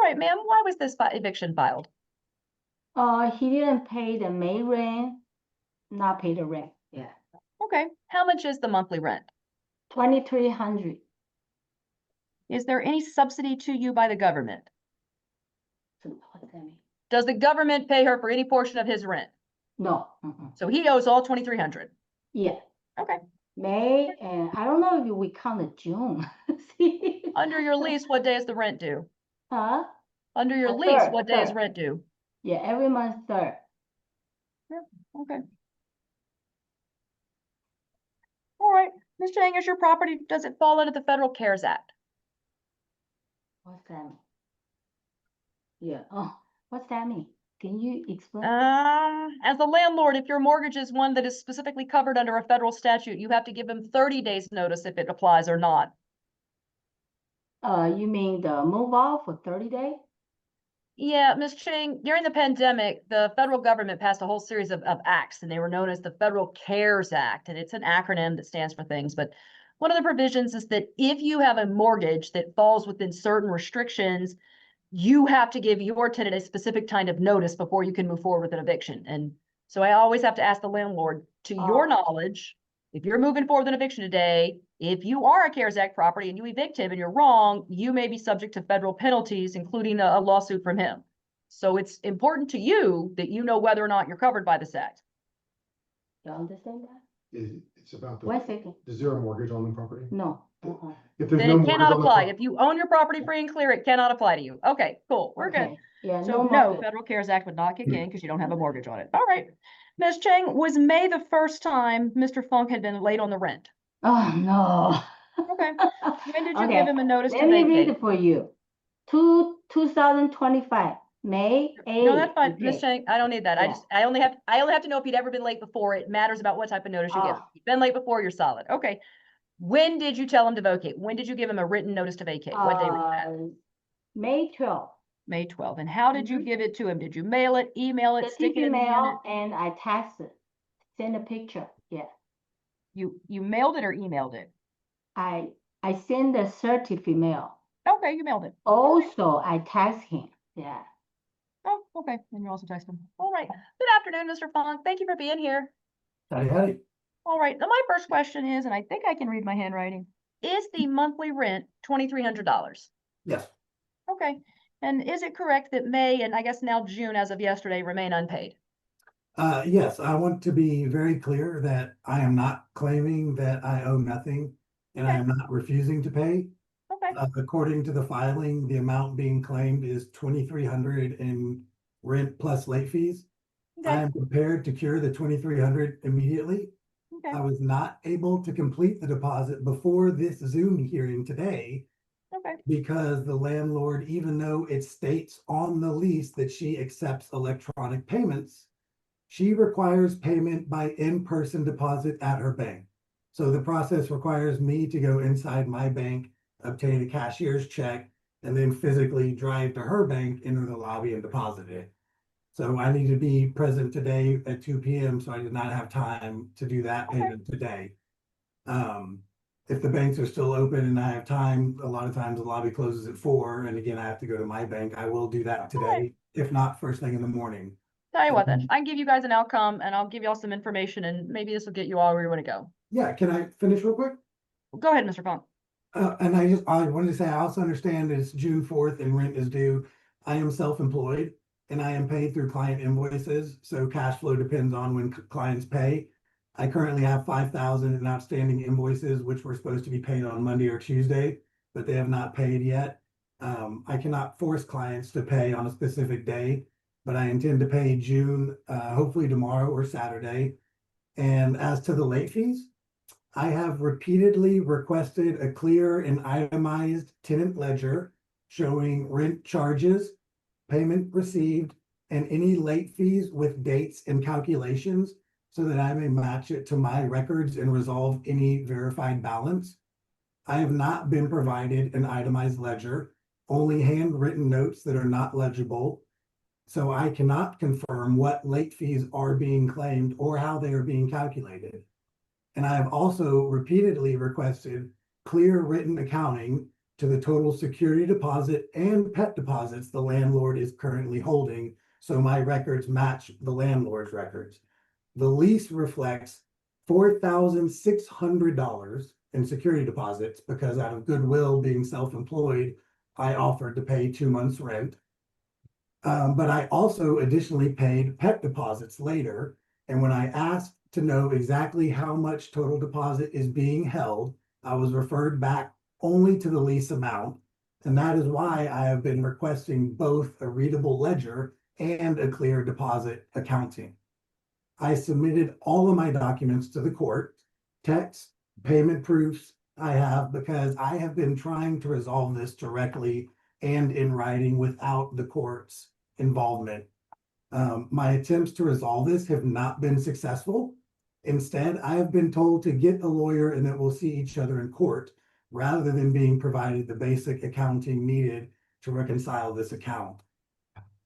right, ma'am, why was this eviction filed? He didn't pay the May rent, not pay the rent. Yeah. Okay, how much is the monthly rent? 2,300. Is there any subsidy to you by the government? So what's that mean? Does the government pay her for any portion of his rent? No. So he owes all 2,300. Yeah. Okay. May, and I don't know if we counted June. See? Under your lease, what day is the rent due? Huh? Under your lease, what day is rent due? Yeah, every month 3rd. Yeah, okay. All right, Ms. Chang, is your property, does it fall under the Federal CARES Act? What's that mean? Yeah. Oh, what's that mean? Can you explain? As a landlord, if your mortgage is one that is specifically covered under a federal statute, you have to give them 30 days notice if it applies or not. You mean the move off for 30 days? Yeah, Ms. Chang, during the pandemic, the federal government passed a whole series of acts, and they were known as the Federal CARES Act, and it's an acronym that stands for things. But one of the provisions is that if you have a mortgage that falls within certain restrictions, you have to give your tenant a specific kind of notice before you can move forward with an eviction. And so I always have to ask the landlord, to your knowledge, if you're moving forward with an eviction today, if you are a CARES Act property and you evict him and you're wrong, you may be subject to federal penalties, including a lawsuit from him. So it's important to you that you know whether or not you're covered by this act. You understand that? It's about the, 1 second. is there a mortgage on the property? No. If there's Then no it mortgage cannot on the apply. If you own your property free and clear, it cannot apply to you. Okay, cool. We're good. Okay. Yeah, So no no, mortgage. Federal CARES Act would not kick in because you don't have a mortgage on it. All right. Ms. Chang, was May the first time Mr. Fong had been late on the rent? Oh, no. Okay. When did you Okay, give him a notice to let me read vacate? it for you. 2025, May 8th. No, that's fine. Ms. Okay. Chang, I don't need that. Yeah. I only have to know if you'd ever been late before. It matters about what type of notice you give. Oh. If you've been late before, you're solid. Okay. When did you tell him to vacate? When did you give him a written notice to vacate? What day was that? May 12th. May 12th. And how did you give it to him? Did you mail it, email it, stick it in the unit? Mail, and I text it. Send a picture. Yeah. You mailed it or emailed it? I send a certificate mail. Okay, you mailed it. Also, I text him. Yeah. Oh, okay. And you also text him. All right. Good afternoon, Mr. Fong. Thank you for being here. Howdy. All right. Now, my first question is, and I think I can read my handwriting, is the monthly rent $2,300? Yes. Okay. And is it correct that May and I guess now June as of yesterday remain unpaid? Yes, I want to be very clear that I am not claiming that I owe nothing and I am not refusing to pay. Okay. According to the filing, the amount being claimed is $2,300 in rent plus late fees. I Okay. am prepared to cure the $2,300 immediately. Okay. I was not able to complete the deposit before this Zoom hearing today Okay. because the landlord, even though it states on the lease that she accepts electronic payments, she requires payment by in-person deposit at her bank. So the process requires me to go inside my bank, obtain a cashier's check, and then physically drive to her bank, enter the lobby, and deposit it. So I need to be present today at 2 p.m. So I did not have time to do that payment today. If the banks are still open and I have time, a lot of times the lobby closes at 4. And again, I have to go to my bank. I will do that today, if not first thing in the morning. Tell you what then, I can give you guys an outcome and I'll give you all some information and maybe this will get you all where you want to go. Yeah, can I finish real quick? Go ahead, Mr. Fong. And I wanted to say, I also understand it's June 4th and rent is due. I am self-employed and I am paid through client invoices. So cash flow depends on when clients pay. I currently have 5,000 in outstanding invoices, which were supposed to be paid on Monday or Tuesday, but they have not paid yet. I cannot force clients to pay on a specific day, but I intend to pay June, hopefully tomorrow or Saturday. And as to the late fees, I have repeatedly requested a clear and itemized tenant ledger showing rent charges, payment received, and any late fees with dates and calculations so that I may match it to my records and resolve any verified balance. I have not been provided an itemized ledger, only handwritten notes that are not legible. So I cannot confirm what late fees are being claimed or how they are being calculated. And I have also repeatedly requested clear written accounting to the total security deposit and pet deposits the landlord is currently holding, so my records match the landlord's records. The lease reflects $4,600 in security deposits because out of goodwill, being self-employed, I offered to pay 2 months' rent. But I also additionally paid pet deposits later. And when I asked to know exactly how much total deposit is being held, I was referred back only to the lease amount. And that is why I have been requesting both a readable ledger and a clear deposit accounting. I submitted all of my documents to the court, text, payment proofs I have, because I have been trying to resolve this directly and in writing without the court's involvement. My attempts to resolve this have not been successful. Instead, I have been told to get a lawyer and that we'll see each other in court, rather than being provided the basic accounting needed to reconcile this account.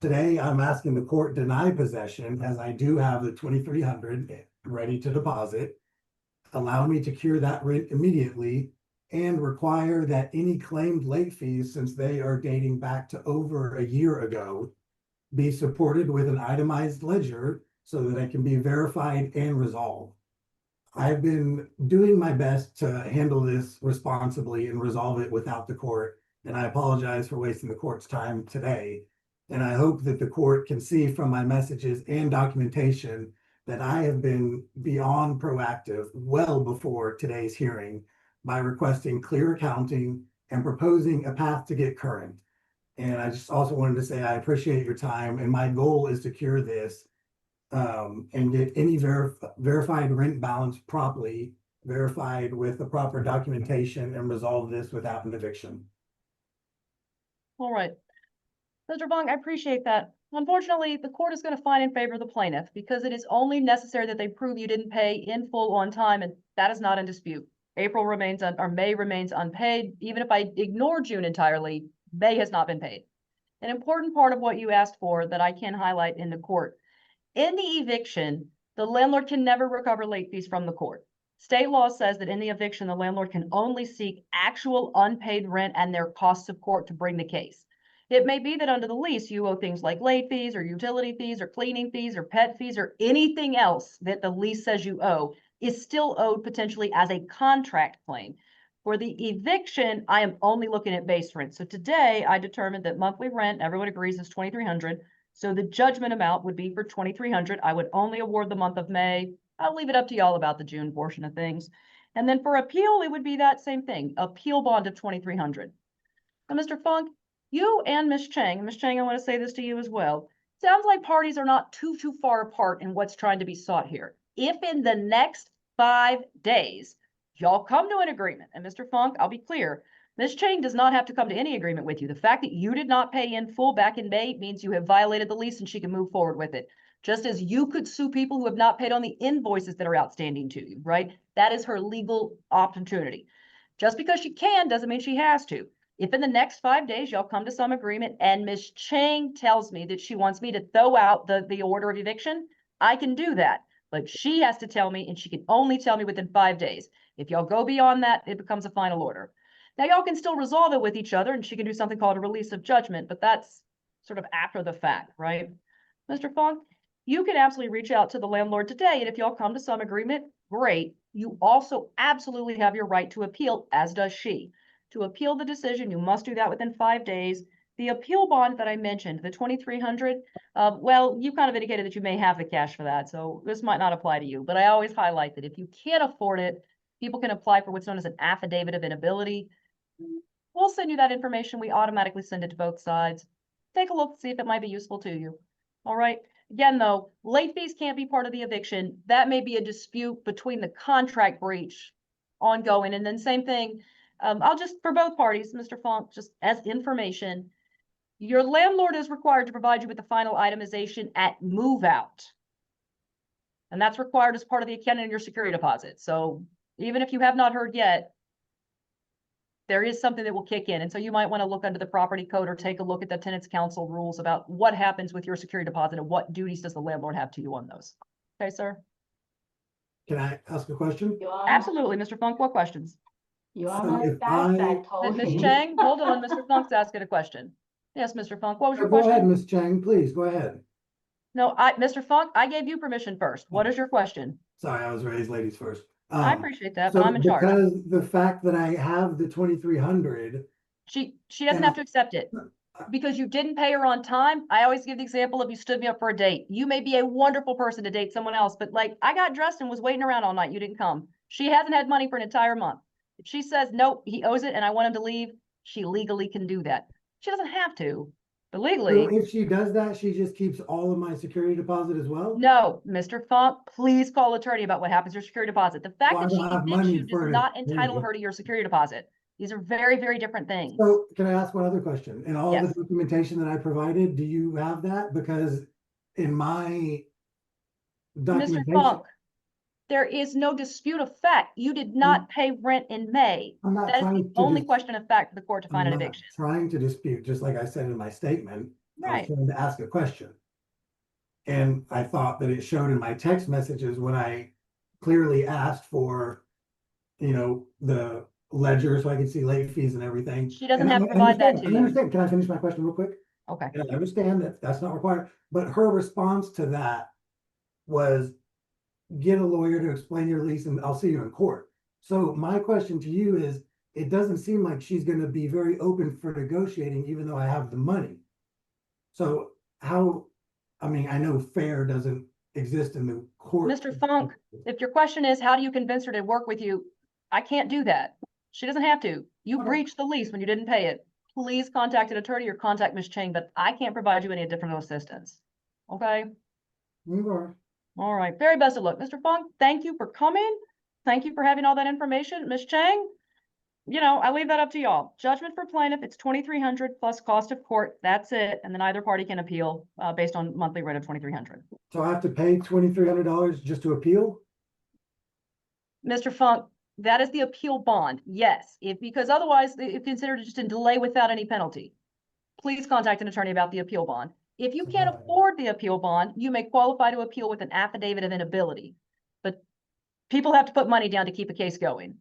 Today, I'm asking the court deny possession, as I do have the $2,300 ready to deposit, allow me to cure that rent immediately, and require that any claimed late fees, since they are dating back to over a year ago, be supported with an itemized ledger so that it can be verified and resolved. I've been doing my best to handle this responsibly and resolve it without the court, and I apologize for wasting the court's time today. And I hope that the court can see from my messages and documentation that I have been beyond proactive well before today's hearing by requesting clear accounting and proposing a path to get current. And I just also wanted to say I appreciate your time, and my goal is to cure this and get any verified rent balance properly verified with the proper documentation and resolve this without an eviction. All right. Mr. Fong, I appreciate that. Unfortunately, the court is going to find in favor of the plaintiff because it is only necessary that they prove you didn't pay in full on time, and that is not in dispute. April remains May remains unpaid. Even if I ignore June entirely, May has not been paid. An important part of what you asked for that I can highlight in the court. In the eviction, the landlord can never recover late fees from the court. State law says that in the eviction, the landlord can only seek actual unpaid rent and their costs of court to bring the case. It may be that under the lease, you owe things like late fees or utility fees or cleaning fees or pet fees or anything else that the lease says you owe is still owed potentially as a contract claim. For the eviction, I am only looking at base rent. So today I determined that monthly rent, everyone agrees, is $2,300. So the judgment amount would be for $2,300. I would only award the month of May. I'll leave it up to y'all about the June portion of things. And then for appeal, it would be that same thing, appeal bond of $2,300. Now, Mr. Fong, you and Ms. Chang, I want to say this to you as well. Sounds like parties are not too far apart in what's trying to be sought here. If in the next 5 days, y'all come to an agreement, and Mr. Fong, I'll be clear, Ms. Chang does not have to come to any agreement with you. The fact that you did not pay in full back in May means you have violated the lease and she can move forward with it. Just as you could sue people who have not paid on the invoices that are outstanding to you, right? That is her legal opportunity. Just because she can doesn't mean she has to. If in the next 5 days y'all come to some agreement and Ms. Chang tells me that she wants me to throw out the order of eviction, I can do that. But she has to tell me, and she can only tell me within 5 days. If y'all go beyond that, it becomes a final order. Now y'all can still resolve it with each other, and she can do something called a release of judgment, but that's sort of after the fact, right? Mr. Fong, you can absolutely reach out to the landlord today, and if y'all come to some agreement, great. You also absolutely have your right to appeal, as does she. To appeal the decision, you must do that within 5 days. The appeal bond that I mentioned, the $2,300, well, you kind of indicated that you may have the cash for that, so this might not apply to you. But I always highlight that if you can't afford it, people can apply for what's known as an affidavit of inability. We'll send you that information. We automatically send it to both sides. Take a look, see if it might be useful to you. All right. Again, though, late fees can't be part of the eviction. That may be a dispute between the contract breach ongoing. And then same thing. I'll just, for both parties, Mr. Fong, just as information, your landlord is required to provide you with the final itemization at move out. And that's required as part of the accounting of your security deposit. So even if you have not heard yet, there is something that will kick in. And so you might want to look under the property code or take a look at the tenants council rules about what happens with your security deposit and what duties does the landlord have to you on those. Okay, sir? Can I ask a question? Absolutely, Mr. Funk. What questions? Your So Honor, if that's I- I told Ms. him. Chang, hold on, Mr. Funk's asking a question. Yes, Mr. Funk, what was your Go ahead, question? Ms. Chang, please, go ahead. No, Mr. Funk, I gave you permission first. What is your question? Sorry, I was raised ladies first. I appreciate that, but So I'm in charge. because the fact that I have the 2,300, She doesn't and have to accept it. Because you didn't pay her on time. I always give the example of you stood me up for a date. You may be a wonderful person to date someone else, but like I got dressed and was waiting around all night. You didn't come. She hasn't had money for an entire month. If she says, nope, he owes it and I want him to leave, she legally can do that. She doesn't have to, but so legally, if she does that, she just keeps all of my security deposit as well? no, Mr. Funk, please call attorney about what happens to your security deposit. The fact Well, I that she don't have evicts money you does for an not entitle attorney. her to your security deposit. These are very, very different things. So can I ask one other question? In all the Yes. documentation that I provided, do you have that? Because in my Mr. documentation, Funk, there is no dispute of fact. You did not pay rent in May. I'm not That is trying the to only dis- question of fact for the court to find I'm an not eviction. trying to dispute, just like I said in my statement. I was Right. trying to ask a question. And I thought that it showed in my text messages when I clearly asked for, the ledger so I could see late fees and everything. She doesn't And have I to provide that understand- to I you. understand. Can I finish my question real quick? Okay. And I understand that that's not required, but her response to that was, get a lawyer to explain your lease and I'll see you in court. So my question to you is, it doesn't seem like she's gonna be very open for negotiating, even though I have the money. So how, I know fair doesn't exist in the court. Mr. Funk, if your question is, how do you convince her to work with you? I can't do that. She doesn't have to. You Okay. breached the lease when you didn't pay it. Please contact an attorney or contact Ms. Chang, but I can't provide you any additional assistance. Okay? Okay. All right. Very best of luck. Mr. Funk, thank you for coming. Thank you for having all that information. Ms. Chang, I leave that up to y'all. Judgment for plaintiff, it's 2,300 plus cost of court. That's it. And then either party can appeal based on monthly rate of 2,300. So I have to pay $2,300 just to appeal? Mr. Funk, that is the appeal bond. Yes, because otherwise it's considered just a delay without any penalty. Please contact an attorney about the appeal bond. If you can't afford the appeal bond, you may qualify to appeal with an affidavit of inability. But people have to put money down to keep a case going.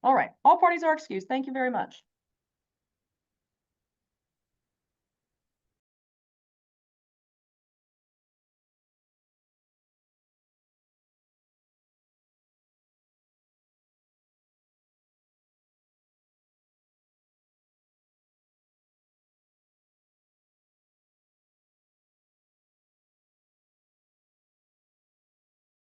All right, all parties are excused. Thank you very much.